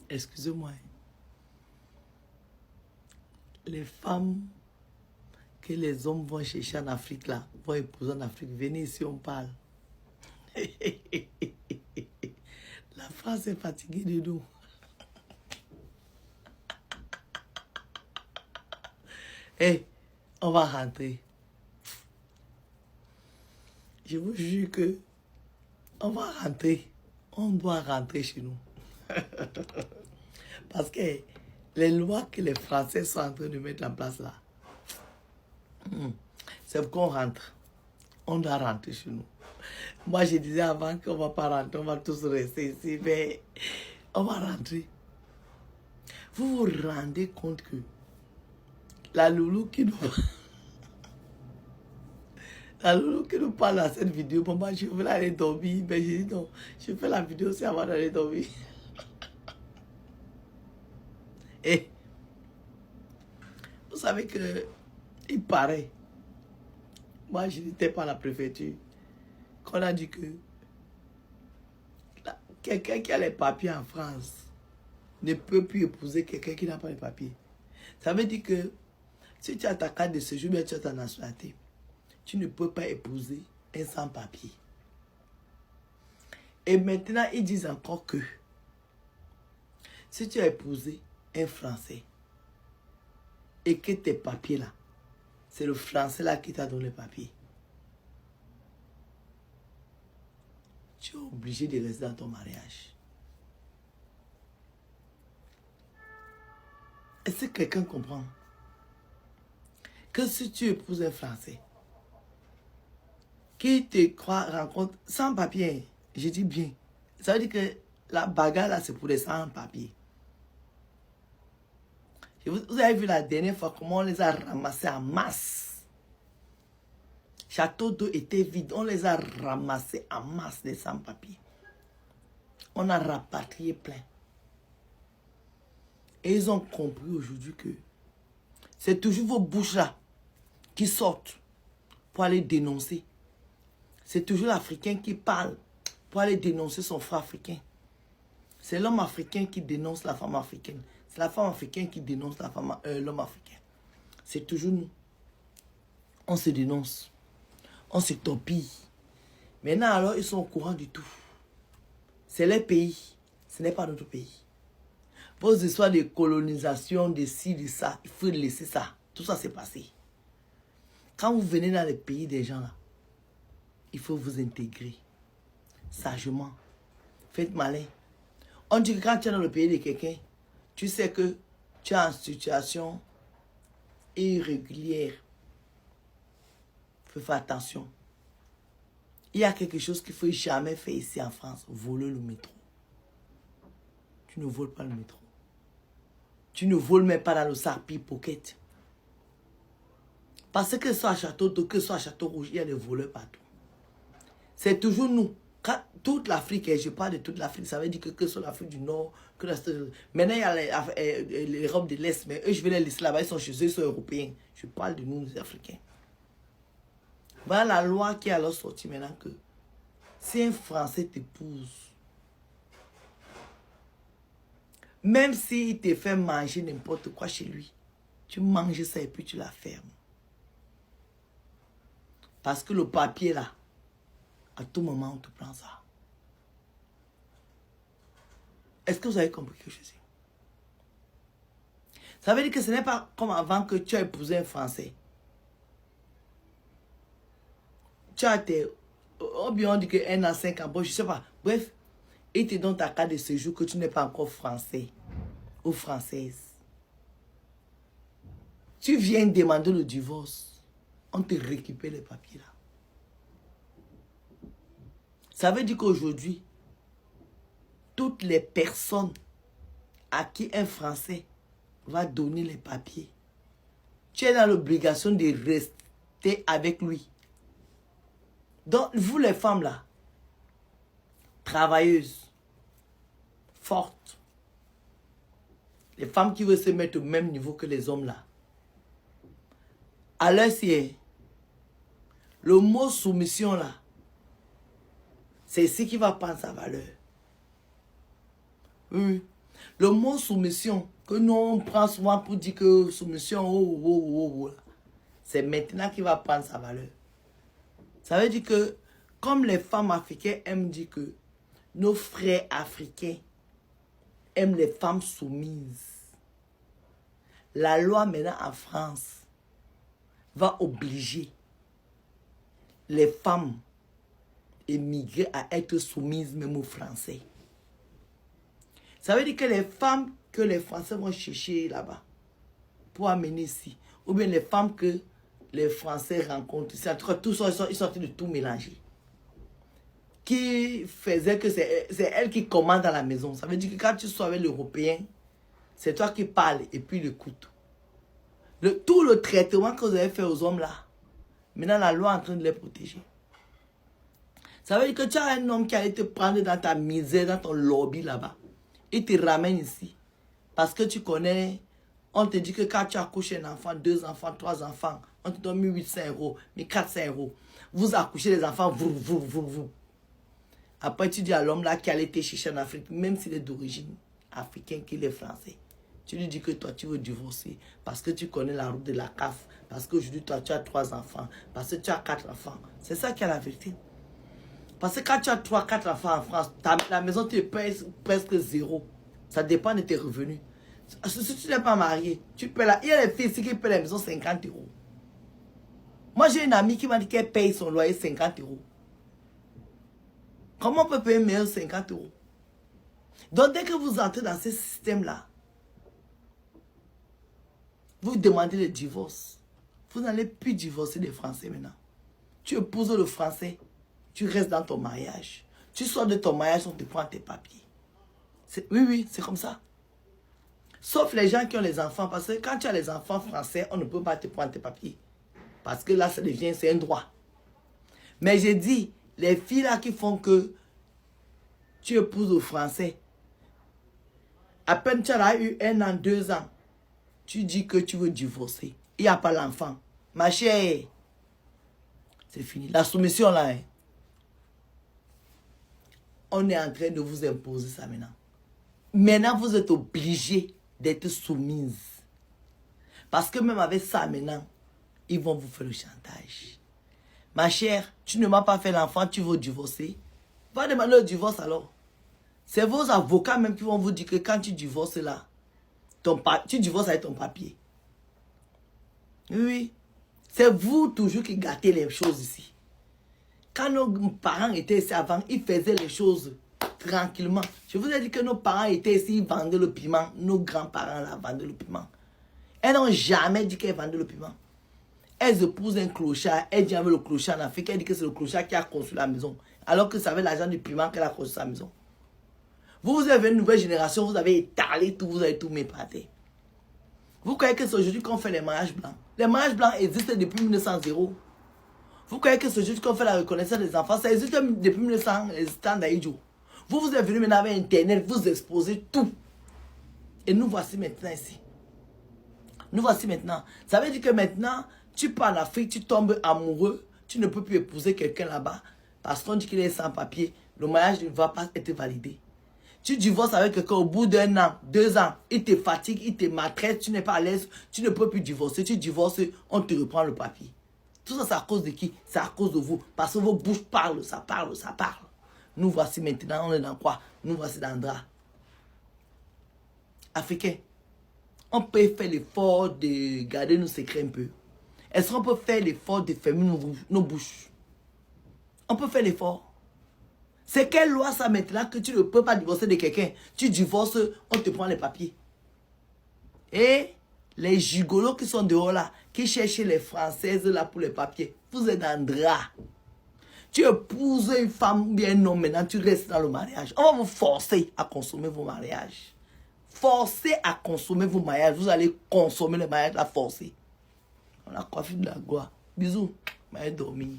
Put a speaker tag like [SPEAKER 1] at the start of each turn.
[SPEAKER 1] Excusez-moi. Les femmes que les hommes vont chercher en Afrique, là, vont épouser en Afrique, venez ici, on parle. La France est fatiguée de nous. Eh, on va rentrer. Je vous jure que on va rentrer. On doit rentrer chez nous. Parce que les lois que les Français sont en train de mettre en place là, c'est qu'on rentre. On doit rentrer chez nous. Moi, je disais avant qu'on ne va pas rentrer, on va tous rester ici, mais on va rentrer. Vous vous rendez compte que la loulou qui nous... La loulou qui nous parle dans cette vidéo, maman, je veux aller dormir. Mais j'ai dit non, je fais la vidéo aussi avant d'aller dormir. Et vous savez que il paraît, moi je n'étais pas à la préfecture, qu'on a dit que quelqu'un qui a les papiers en France ne peut plus épouser quelqu'un qui n'a pas les papiers. Ça veut dire que si tu as ta carte de séjour, bien tu as ta nationalité, tu ne peux pas épouser un sans-papier. Et maintenant, ils disent encore que si tu as épousé un Français et que tes papiers là, c'est le Français là qui t'a donné les papiers, tu es obligé de rester dans ton mariage. Est-ce que quelqu'un comprend que si tu épouses un Français qui te croit, rencontre sans papier, je dis bien, ça veut dire que la bagarre là c'est pour les sans-papiers. Vous avez vu la dernière fois comment on les a ramassés en masse. Château d'eau était vide, on les a ramassés en masse des sans-papiers. On a rapatrié plein. Et ils ont compris aujourd'hui que c'est toujours vos bouches là qui sortent pour aller dénoncer. C'est toujours l'Africain qui parle pour aller dénoncer son frère africain. C'est l'homme africain qui dénonce la femme africaine. C'est la femme africaine qui dénonce l'homme africain. C'est toujours nous. On se dénonce. On se torpille. Maintenant, alors, ils sont au courant du tout. C'est leur pays. Ce n'est pas notre pays. Vos histoires de colonisation, de ci, de ça, il faut laisser ça. Tout ça, c'est passé. Quand vous venez dans les pays des gens, là, il faut vous intégrer. Sagement. Faites malin. On dit que quand tu es dans le pays de quelqu'un, tu sais que tu es en situation irrégulière. Il faut faire attention. Il y a quelque chose qu'il ne faut jamais faire ici en France. Voler le métro. Tu ne voles pas le métro. Tu ne voles même pas dans le sac pickpocket. Parce que ce soit à Château d'Eau, que ce soit à Château Rouge, il y a des voleurs partout. C'est toujours nous. Quand toute l'Afrique, et je parle de toute l'Afrique, ça veut dire que ce soit l'Afrique du Nord, que maintenant il y a l'Europe de l'Est, mais eux je vais les laisser là-bas, ils sont chez eux, ils sont européens. Je parle de nous, les Africains. Voilà la loi qui est alors sortie maintenant que si un Français t'épouse, même s'il te fait manger n'importe quoi chez lui, tu manges ça et puis tu la fermes. Parce que le papier là, à tout moment, on te prend ça. Est-ce que vous avez compris ce que je dis? Ça veut dire que ce n'est pas comme avant que tu as épousé un Français. Tu as été, ou bien on dit que 1 an, 5 ans, bon, je ne sais pas. Bref, il te donne ta carte de séjour que tu n'es pas encore français ou française. Tu viens demander le divorce, on te récupère les papiers là. Ça veut dire qu'aujourd'hui, toutes les personnes à qui un Français va donner les papiers, tu es dans l'obligation de rester avec lui. Donc, vous les femmes là, travailleuses, fortes, les femmes qui veulent se mettre au même niveau que les hommes là, à leur c'est le mot soumission là, c'est ce qui va prendre sa valeur. Oui, oui. Le mot soumission, que nous on prend souvent pour dire que soumission, c'est maintenant qu'il va prendre sa valeur. Ça veut dire que, comme les femmes africaines aiment dire que nos frères africains aiment les femmes soumises, la loi maintenant en France va obliger les femmes émigrées à être soumises même aux Français. Ça veut dire que les femmes que les Français vont chercher là-bas pour amener ici, ou bien les femmes que les Français rencontrent ici, en tout cas, tous ils sont en train de tout mélanger. Qui faisait que c'est elle qui commande à la maison. Ça veut dire que quand tu sois avec l'Européen, c'est toi qui parles et puis il écoute. Tout le traitement que vous avez fait aux hommes là, maintenant la loi est en train de les protéger. Ça veut dire que tu as un homme qui allait te prendre dans ta misère, dans ton lobby là-bas. Il te ramène ici. Parce que tu connais, on te dit que quand tu accouches un enfant, 2 enfants, 3 enfants, on te donne 800 €, 400 €. Vous accouchez les enfants, vous. Après, tu dis à l'homme là qui allait te chercher en Afrique, même s'il est d'origine africaine, qu'il est français. Tu lui dis que toi, tu veux divorcer parce que tu connais la route de la CAF. Parce qu'aujourd'hui, toi, tu as 3 enfants. Parce que tu as 4 enfants. C'est ça qui est la vérité. Parce que quand tu as 3, 4 enfants en France, la maison, tu payes presque 0. Ça dépend de tes revenus. Si tu n'es pas marié, tu payes il y a des filles ici qui paient la maison 50 €. Moi, j'ai une amie qui m'a dit qu'elle paye son loyer 50 €. Comment on peut payer une maison 50 €? Donc, dès que vous entrez dans ce système-là, vous demandez le divorce. Vous n'allez plus divorcer des Français maintenant. Tu épouses le Français, tu restes dans ton mariage. Tu sors de ton mariage, on te prend tes papiers. Oui, c'est comme ça. Sauf les gens qui ont les enfants, parce que quand tu as les enfants français, on ne peut pas te prendre tes papiers. Parce que là, c'est un droit. Mais j'ai dit, les filles là qui font que tu épouses le Français, à peine tu as eu 1 an, 2 ans, tu dis que tu veux divorcer. Il n'y a pas l'enfant. Ma chère, c'est fini. La soumission là, hein. On est en train de vous imposer ça maintenant. Maintenant, vous êtes obligés d'être soumise. Parce que même avec ça maintenant, ils vont vous faire le chantage. Ma chère, tu ne m'as pas fait l'enfant, tu veux divorcer. Va demander le divorce alors. C'est vos avocats même qui vont vous dire que quand tu divorces là, tu divorces avec ton papier. Oui. C'est vous toujours qui gâtez les choses ici. Quand nos parents étaient ici avant, ils faisaient les choses tranquillement. Je vous ai dit que nos parents étaient ici, ils vendaient le piment. Nos grands-parents là vendaient le piment. Elles n'ont jamais dit qu'elles vendaient le piment. Elles épousent un clochard, elles disent avec le clochard en Afrique, elles disent que c'est le clochard qui a construit la maison. Alors que c'est avec l'argent du piment qu'elle a construit sa maison. Vous avez une nouvelle génération, vous avez étalé tout, vous avez tout mépaté. Vous croyez que c'est aujourd'hui qu'on fait les mariages blancs? Les mariages blancs existent depuis 1900. Vous croyez que c'est aujourd'hui qu'on fait la reconnaissance des enfants? Ça existe depuis 1900, d'Aïdjo. Vous êtes venu maintenant avec Internet, vous exposez tout. Et nous voici maintenant ici. Nous voici maintenant. Ça veut dire que maintenant, tu pars en Afrique, tu tombes amoureux, tu ne peux plus épouser quelqu'un là-bas parce qu'on dit qu'il est sans papier. Le mariage ne va pas être validé. Tu divorces avec quelqu'un au bout d'1 an, 2 ans, il te fatigue, il te maltraite, tu n'es pas à l'aise, tu ne peux plus divorcer. Tu divorces, on te reprend le papier. Tout ça, c'est à cause de qui? C'est à cause de vous. Parce que vos bouches parlent, ça parle, ça parle. Nous voici maintenant, on est dans quoi? Nous voici dans le drap. Africains, on peut faire l'effort de garder nos secrets un peu. Est-ce qu'on peut faire l'effort de fermer nos bouches? On peut faire l'effort. C'est quelle loi ça maintenant que tu ne peux pas divorcer de quelqu'un? Tu divorces, on te prend les papiers. Et les gigolos qui sont dehors là, qui cherchent les Françaises là pour les papiers, vous êtes dans le drap. Tu épouses une femme ou bien un homme maintenant, tu restes dans le mariage. On va vous forcer à consommer vos mariages. Forcer à consommer vos mariages. Vous allez consommer le mariage, la forcer. On a coiffé de la gloire. Bisous. Mais dormir.